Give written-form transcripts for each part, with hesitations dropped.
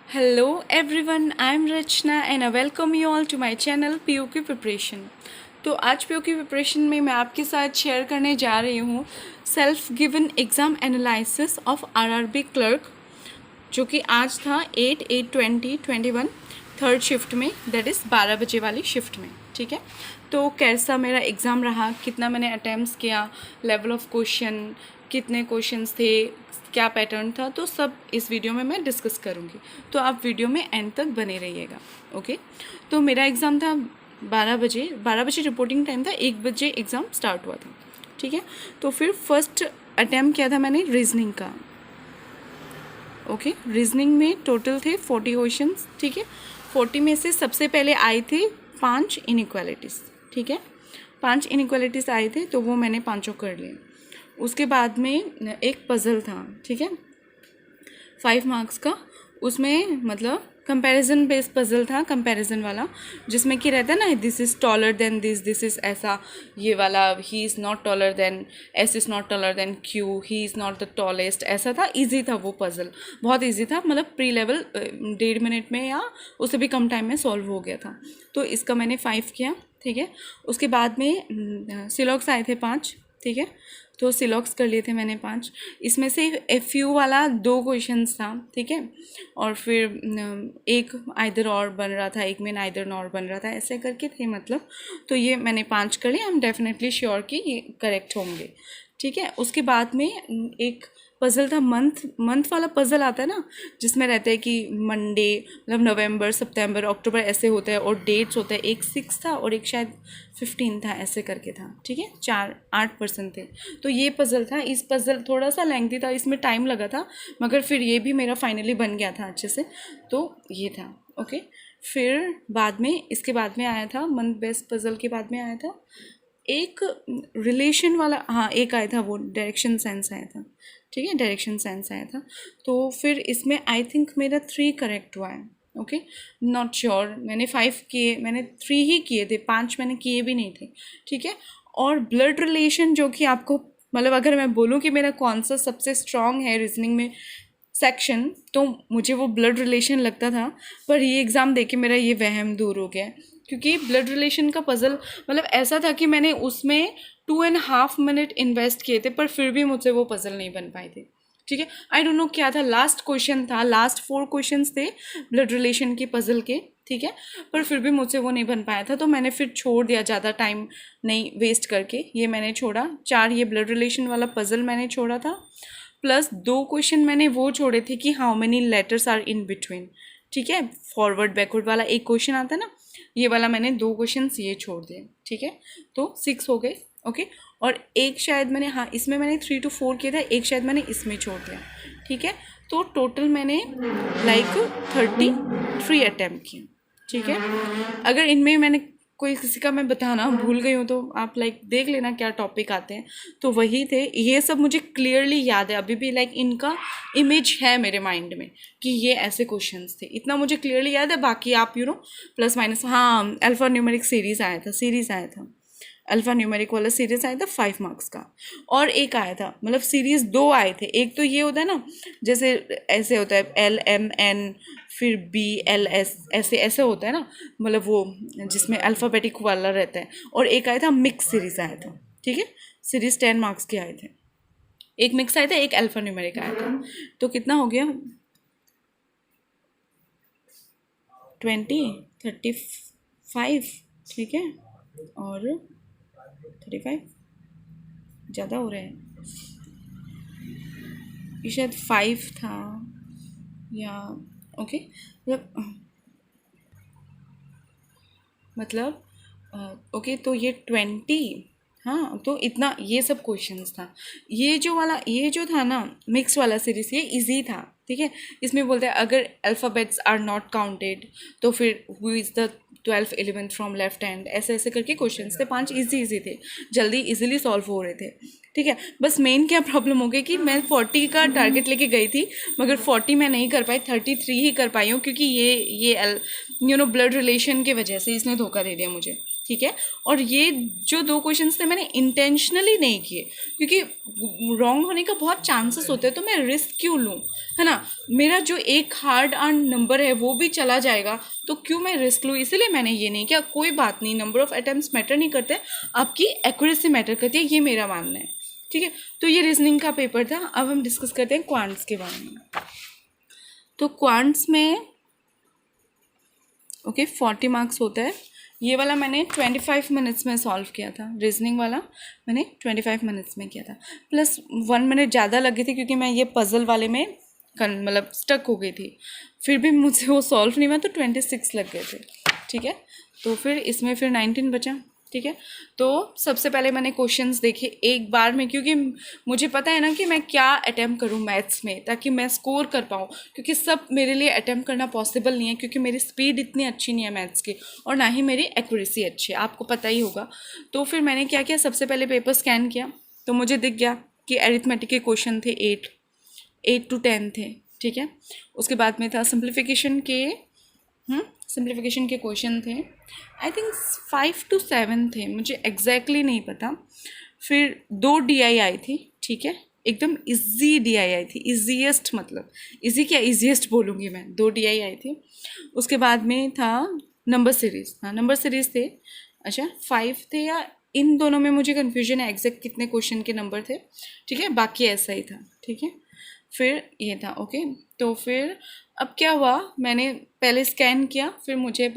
Hello everyone, I am Rachna and I welcome you all to my channel POQ Preparation। तो आज POQ Preparation में मैं आपके साथ शेयर करने जा रही हूँ self given exam analysis of RRB clerk, जो कि आज था 8/8/2021 थर्ड शिफ्ट में, दैट इज़ 12 बजे वाली शिफ्ट में। ठीक है, तो कैसा मेरा एग्ज़ाम रहा, कितना मैंने अटैम्प्ट्स किया, लेवल ऑफ क्वेश्चन, कितने क्वेश्चंस थे, क्या पैटर्न था, तो सब इस वीडियो में मैं डिस्कस करूँगी। तो आप वीडियो में एंड तक बने रहिएगा। ओके, तो मेरा एग्ज़ाम था 12 बजे रिपोर्टिंग टाइम था, 1 बजे एग्ज़ाम स्टार्ट हुआ था। ठीक है, तो फिर फर्स्ट अटैम्प्ट किया था मैंने रीजनिंग का। ओके, रीजनिंग में टोटल थे 40 क्वेश्चंस। ठीक है, 40 में से सबसे पहले आए थे 5 इनइक्वालिटीज़। ठीक है, 5 इनइक्वालिटीज़ आए थे, तो वो मैंने पाँचों कर लिए। उसके बाद में एक पज़ल था। ठीक है, 5 मार्क्स का, उसमें मतलब कंपैरिजन बेस्ड पज़ल था, कंपैरिजन वाला, जिसमें कि रहता है ना, this is taller than this is ऐसा, ये वाला he is not taller than, S is not taller than Q, he is not the tallest, ऐसा था। इजी था वो पज़ल, बहुत इजी था, मतलब प्री लेवल 1.5 मिनट में या उससे भी कम टाइम में सॉल्व हो गया था। तो इसका मैंने 5 किया। ठीक है, उसके बाद में सिलॉक्स आए थे 5। ठीक है, तो सिलॉक्स कर लिए थे मैंने 5। इसमें से FU वाला 2 क्वेश्चंस था। ठीक है, और फिर एक आइदर और बन रहा था, एक में नाइदर नॉर बन रहा था, ऐसे करके थे मतलब। तो ये मैंने 5 कर लिए। आई एम डेफिनेटली श्योर कि ये करेक्ट होंगे। ठीक है, उसके बाद में एक पज़ल था, मंथ वाला पज़ल आता है ना, जिसमें रहता है कि मंडे, मतलब नवंबर, सितंबर, अक्टूबर ऐसे होता है, और डेट्स होते हैं। एक 6 था और एक शायद 15 था, ऐसे करके था। ठीक है, 8% थे। तो ये पज़ल था। इस पज़ल थोड़ा सा लेंथी था, इसमें टाइम लगा था, मगर फिर ये भी मेरा फाइनली बन गया था अच्छे से। तो ये था। ओके, फिर बाद में, इसके बाद में आया था मंथ बेस्ट पज़ल के बाद में आया था एक रिलेशन वाला। हाँ, एक आया था, वो डायरेक्शन सेंस आया था। ठीक है, डायरेक्शन सेंस आया था। तो फिर इसमें आई थिंक मेरा 3 करेक्ट हुआ है। ओके, नॉट श्योर, मैंने 5 किए, मैंने 3 ही किए थे, 5 मैंने किए भी नहीं थे। ठीक है, और ब्लड रिलेशन, जो कि आपको, मतलब अगर मैं बोलूँ कि मेरा कौन सा सबसे स्ट्रॉन्ग है रीजनिंग में सेक्शन, तो मुझे वो ब्लड रिलेशन लगता था। पर ये एग्ज़ाम देके मेरा ये वहम दूर हो गया, क्योंकि ब्लड रिलेशन का पज़ल मतलब ऐसा था कि मैंने उसमें 2.5 मिनट इन्वेस्ट किए थे, पर फिर भी मुझसे वो पज़ल नहीं बन पाए थे। ठीक है, आई डोंट नो क्या था, लास्ट क्वेश्चन था, लास्ट 4 क्वेश्चंस थे ब्लड रिलेशन के पज़ल के। ठीक है, पर फिर भी मुझसे वो नहीं बन पाया था, तो मैंने फिर छोड़ दिया, ज़्यादा टाइम नहीं वेस्ट करके ये मैंने छोड़ा। 4 ये ब्लड रिलेशन वाला पज़ल मैंने छोड़ा था, प्लस 2 क्वेश्चन मैंने वो छोड़े थे कि how many letters are in between. ठीक है, फॉरवर्ड बैकवर्ड वाला एक क्वेश्चन आता है ना, ये वाला मैंने 2 क्वेश्चंस ये छोड़ दिए। ठीक है, तो 6 हो गए। ओके, और एक शायद मैंने, हाँ, इसमें मैंने 3 to 4 किया था, एक शायद मैंने इसमें छोड़ दिया। ठीक है, तो टोटल मैंने लाइक 33 अटैम्प्ट किए। ठीक है, अगर इनमें मैंने कोई किसी का मैं बताना भूल गई हूँ तो आप लाइक देख लेना क्या टॉपिक आते हैं। तो वही थे, ये सब मुझे क्लियरली याद है अभी भी, लाइक इनका इमेज है मेरे माइंड में कि ये ऐसे क्वेश्चंस थे, इतना मुझे क्लियरली याद है। बाकी आप प्लस माइनस। हाँ, अल्फा न्यूमेरिक सीरीज़ आया था, अल्फ़ा न्यूमेरिक वाला सीरीज़ आया था 5 मार्क्स का। और एक आया था, मतलब सीरीज़ 2 आए थे। एक तो ये होता है ना, जैसे ऐसे होता है LMN, फिर BLS, ऐसे ऐसे होता है ना, मतलब वो जिसमें अल्फ़ाबेटिक वाला रहता है। और एक आया था मिक्स सीरीज़ आया था। ठीक है, सीरीज़ 10 मार्क्स के आए थे, एक मिक्स आया था, एक अल्फ़ा न्यूमेरिक आया था। तो कितना हो गया, 35। ठीक है, और 35 ज़्यादा हो रहे हैं, ये शायद 5 था या, ओके, मतलब ओके, तो ये 20। हाँ, तो इतना ये सब क्वेश्चंस था। ये जो था ना मिक्स वाला सीरीज, ये इजी था। ठीक है, इसमें बोलते हैं अगर अल्फ़ाबेट्स आर नॉट काउंटेड, तो फिर who is the 12th element from left hand, ऐसे ऐसे करके क्वेश्चंस थे। 5 इजी थे, जल्दी इजीली सॉल्व हो रहे थे। ठीक है, बस मेन क्या प्रॉब्लम हो गई कि मैं 40 का टारगेट लेके गई थी, मगर 40 मैं नहीं कर पाई, 33 ही कर पाई हूँ, क्योंकि ये ब्लड रिलेशन की वजह से इसने धोखा दे दिया मुझे। ठीक है। और ये जो 2 क्वेश्चंस थे मैंने इंटेंशनली नहीं किए, क्योंकि रॉन्ग होने का बहुत चांसेस होते हैं, तो मैं रिस्क क्यों लूँ, है ना। मेरा जो एक हार्ड अर्न नंबर है वो भी चला जाएगा, तो क्यों मैं रिस्क लूँ, इसीलिए मैंने ये नहीं किया। कोई बात नहीं, नंबर ऑफ अटेम्प्ट्स मैटर नहीं करते, आपकी एक्यूरेसी मैटर करती है, ये मेरा मानना है, ठीक है। तो ये रीजनिंग का पेपर था। अब हम डिस्कस करते हैं क्वांट्स के बारे में। तो क्वांट्स में 40 मार्क्स होता है। ये वाला मैंने 25 मिनट्स में सॉल्व किया था, रीजनिंग वाला मैंने 25 मिनट्स में किया था, प्लस 1 मिनट ज़्यादा लगी थी क्योंकि मैं ये पज़ल वाले में मतलब स्टक हो गई थी, फिर भी मुझसे वो सॉल्व नहीं हुआ, तो 26 लग गए थे, ठीक है। तो फिर इसमें फिर 19 बचा, ठीक है। तो सबसे पहले मैंने क्वेश्चंस देखे एक बार में, क्योंकि मुझे पता है ना कि मैं क्या अटैम्प्ट करूं मैथ्स में, ताकि मैं स्कोर कर पाऊं, क्योंकि सब मेरे लिए अटैम्प्ट करना पॉसिबल नहीं है, क्योंकि मेरी स्पीड इतनी अच्छी नहीं है मैथ्स की, और ना ही मेरी एक्यूरेसी अच्छी है, आपको पता ही होगा। तो फिर मैंने क्या किया, सबसे पहले पेपर स्कैन किया, तो मुझे दिख गया कि अरिथमेटिक के क्वेश्चन थे 8 to 10 थे, ठीक है। उसके बाद में था सिंप्लीफिकेशन के क्वेश्चन थे, आई थिंक 5 to 7 थे, मुझे एग्जैक्टली नहीं पता। फिर 2 DI आई थी, ठीक है, एकदम इजी DI आई थी, इजीएस्ट, मतलब इजी क्या इजीएस्ट बोलूँगी मैं, 2 DI आई थी। उसके बाद में था नंबर सीरीज, हाँ नंबर सीरीज थे, अच्छा 5 थे, या इन दोनों में मुझे कन्फ्यूजन है एग्जैक्ट कितने क्वेश्चन के नंबर थे, ठीक है, बाकी ऐसा ही था, ठीक है। फिर ये था, ओके। तो फिर अब क्या हुआ, मैंने पहले स्कैन किया, फिर मुझे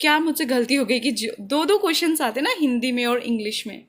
क्या मुझसे गलती हो गई कि जो 2 क्वेश्चंस आते ना हिंदी में और इंग्लिश में,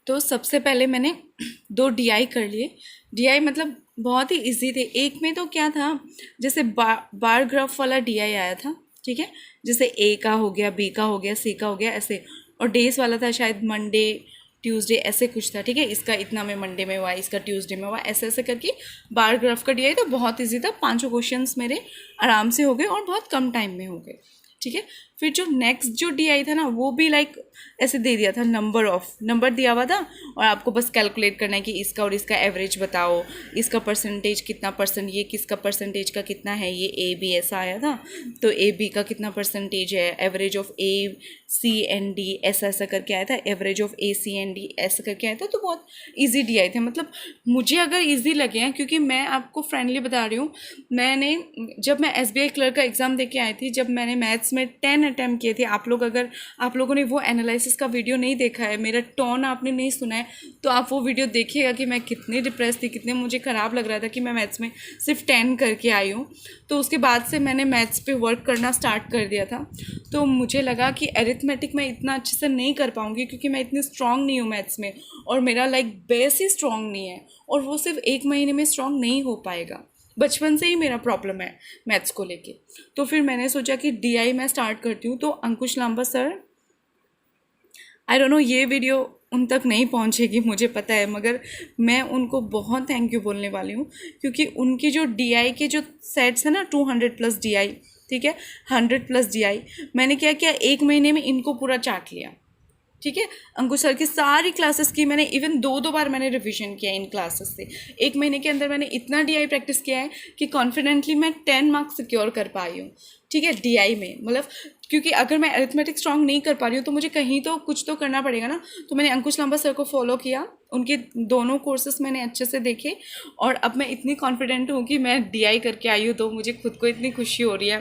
तो सबसे पहले मैंने 2 DI कर लिए। DI मतलब बहुत ही इजी थे। एक में तो क्या था, जैसे बार ग्राफ वाला DI आया था, ठीक है, जैसे A का हो गया, B का हो गया, C का हो गया, ऐसे, और डेज वाला था शायद मंडे ट्यूसडे ऐसे कुछ था, ठीक है, इसका इतना में मंडे में हुआ, इसका ट्यूसडे में हुआ, ऐसे ऐसे करके बार ग्राफ का DI, तो बहुत इजी था, 5 क्वेश्चंस मेरे आराम से हो गए और बहुत कम टाइम में हो गए, ठीक है। फिर जो नेक्स्ट जो DI था ना, वो भी ऐसे दे दिया था, नंबर दिया हुआ था, और आपको बस कैलकुलेट करना है कि इसका और इसका एवरेज बताओ, इसका परसेंटेज कितना %, ये किसका परसेंटेज का कितना है, ये AB ऐसा आया था, तो AB का कितना परसेंटेज है, एवरेज ऑफ ACND ऐसा ऐसा करके आया था, एवरेज ऑफ ACND ऐसा करके आया था। तो बहुत ईजी DI थे, मतलब मुझे अगर ईजी लगे हैं, क्योंकि मैं आपको फ्रेंडली बता रही हूँ, मैंने जब मैं SBI क्लर्क का एग्ज़ाम दे के आई थी, जब मैंने मैथ्स में 10 अटैम्प्ट किए थे, अगर आप लोगों ने वो एनालिसिस का वीडियो नहीं देखा है, मेरा टोन आपने नहीं सुना है, तो आप वो वीडियो देखिएगा कि मैं कितनी डिप्रेस थी, कितने मुझे ख़राब लग रहा था कि मैं मैथ्स में सिर्फ 10 करके आई हूँ। तो उसके बाद से मैंने मैथ्स पे वर्क करना स्टार्ट कर दिया था। तो मुझे लगा कि अरिथमेटिक मैं इतना अच्छे से नहीं कर पाऊँगी, क्योंकि मैं इतनी स्ट्रॉन्ग नहीं हूँ मैथ्स में, और मेरा बेस ही स्ट्रॉन्ग नहीं है, और वो सिर्फ 1 महीने में स्ट्रॉन्ग नहीं हो पाएगा। बचपन से ही मेरा प्रॉब्लम है मैथ्स को लेके। तो फिर मैंने सोचा कि DI मैं स्टार्ट करती हूँ। तो Ankush Lamba sir, I don't know ये वीडियो उन तक नहीं पहुँचेगी मुझे पता है, मगर मैं उनको बहुत थैंक यू बोलने वाली हूँ, क्योंकि उनकी जो DI के जो सेट्स है ना, 200+ DI, ठीक है, 100+ DI, मैंने क्या किया, 1 महीने में इनको पूरा चाट लिया, ठीक है। अंकुश सर की सारी क्लासेस की मैंने इवन 2 बार मैंने रिवीजन किया इन क्लासेस से। 1 महीने के अंदर मैंने इतना DI प्रैक्टिस किया है कि कॉन्फिडेंटली मैं 10 मार्क्स सिक्योर कर पाई हूँ, ठीक है, DI में। मतलब क्योंकि अगर मैं अरिथमेटिक स्ट्रॉन्ग नहीं कर पा रही हूँ, तो मुझे कहीं तो कुछ तो करना पड़ेगा ना। तो मैंने अंकुश लांबा सर को फॉलो किया, उनके दोनों कोर्सेस मैंने अच्छे से देखे, और अब मैं इतनी कॉन्फिडेंट हूँ कि मैं DI करके आई हूँ, तो मुझे खुद को इतनी खुशी हो रही है।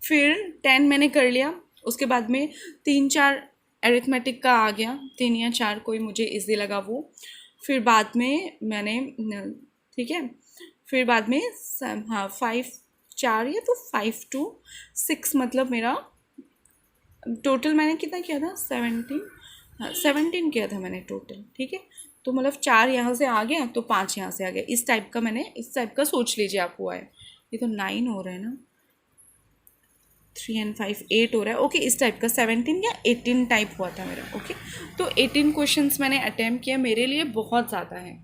फिर 10 मैंने कर लिया, उसके बाद में 3-4 अरिथमेटिक का आ गया, 3 या 4 कोई मुझे इजी लगा वो। फिर बाद में मैंने, ठीक है, फिर बाद में 4 या तो 5 to 6, मतलब मेरा टोटल मैंने कितना किया था, 17 किया था मैंने टोटल, ठीक है। तो मतलब 4 यहाँ से आ गया, तो 5 यहाँ से आ गया, इस टाइप का सोच लीजिए आप हुआ है। ये तो 9 हो रहा है ना, 3 and 5 8 हो रहा है, ओके, इस टाइप का 17 या 18 टाइप हुआ था मेरा, ओके। तो 18 क्वेश्चंस मैंने अटैम्प्ट किया, मेरे लिए बहुत ज़्यादा है,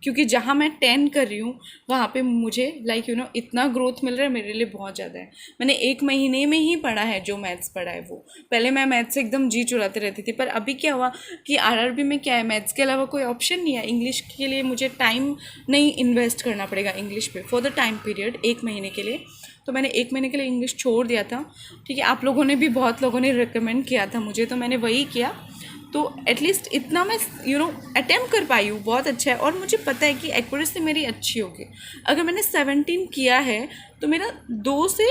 क्योंकि जहाँ मैं 10 कर रही हूँ वहाँ पे मुझे इतना ग्रोथ मिल रहा है, मेरे लिए बहुत ज़्यादा है। मैंने 1 महीने में ही पढ़ा है जो मैथ्स पढ़ा है वो। पहले मैं मैथ्स से एकदम जी चुराते रहती थी, पर अभी क्या हुआ कि आरआरबी में क्या है, मैथ्स के अलावा कोई ऑप्शन नहीं है। इंग्लिश के लिए मुझे टाइम नहीं इन्वेस्ट करना पड़ेगा इंग्लिश पे फॉर द टाइम पीरियड 1 महीने के लिए। तो मैंने 1 महीने के लिए इंग्लिश छोड़ दिया था। ठीक है, आप लोगों ने भी, बहुत लोगों ने रिकमेंड किया था मुझे, तो मैंने वही किया। तो एटलीस्ट इतना मैं अटेम्प्ट कर पाई हूँ, बहुत अच्छा है। और मुझे पता है कि एक्यूरेसी मेरी अच्छी होगी। अगर मैंने 17 किया है तो मेरा 2 से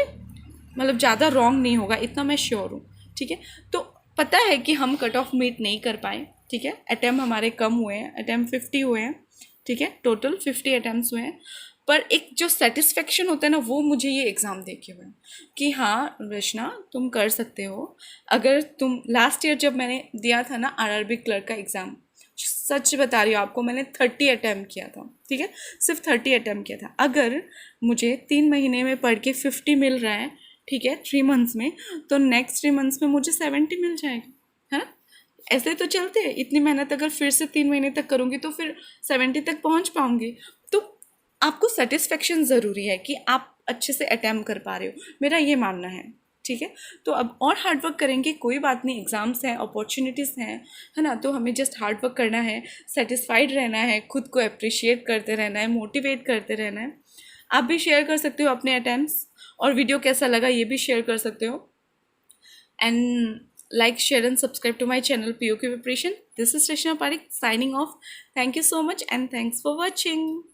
ज़्यादा रॉन्ग नहीं होगा, इतना मैं श्योर हूँ। ठीक है, तो पता है कि हम कट ऑफ मीट नहीं कर पाए। ठीक है, अटैम्प्ट हमारे कम हुए हैं, अटैम्प्ट 50 हुए हैं। ठीक है, टोटल 50 अटैम्प्ट्स हुए हैं। पर एक जो सेटिस्फेक्शन होता है ना, वो मुझे ये एग्ज़ाम दे के हुआ है कि हाँ रचना, तुम कर सकते हो। अगर तुम लास्ट ईयर जब मैंने दिया था ना आरआरबी क्लर्क का एग्ज़ाम, सच बता रही हूँ आपको, मैंने 30 अटैम्प्ट किया था। ठीक है, सिर्फ 30 अटैम्प्ट किया था। अगर मुझे 3 महीने में पढ़ के 50 मिल रहा है, ठीक है, 3 मंथ्स में, तो नेक्स्ट 3 मंथ्स में मुझे 70 मिल जाएगा। है, ऐसे तो चलते हैं। इतनी मेहनत अगर फिर से 3 महीने तक करूँगी तो फिर 70 तक पहुँच पाऊँगी। तो आपको सेटिस्फेक्शन ज़रूरी है कि आप अच्छे से अटैम्प्ट कर पा रहे हो, मेरा ये मानना है। ठीक है, तो अब और हार्डवर्क करेंगे, कोई बात नहीं, एग्ज़ाम्स हैं, अपॉर्चुनिटीज़ हैं, है ना। तो हमें जस्ट हार्डवर्क करना है, सेटिस्फाइड रहना है, खुद को अप्रिशिएट करते रहना है, मोटिवेट करते रहना है। आप भी शेयर कर सकते हो अपने अटैम्प्ट्स, और वीडियो कैसा लगा ये भी शेयर कर सकते हो। And like, share and subscribe to my channel POK Preparation. This is Rishna Parik signing off. Thank you so much and thanks for watching.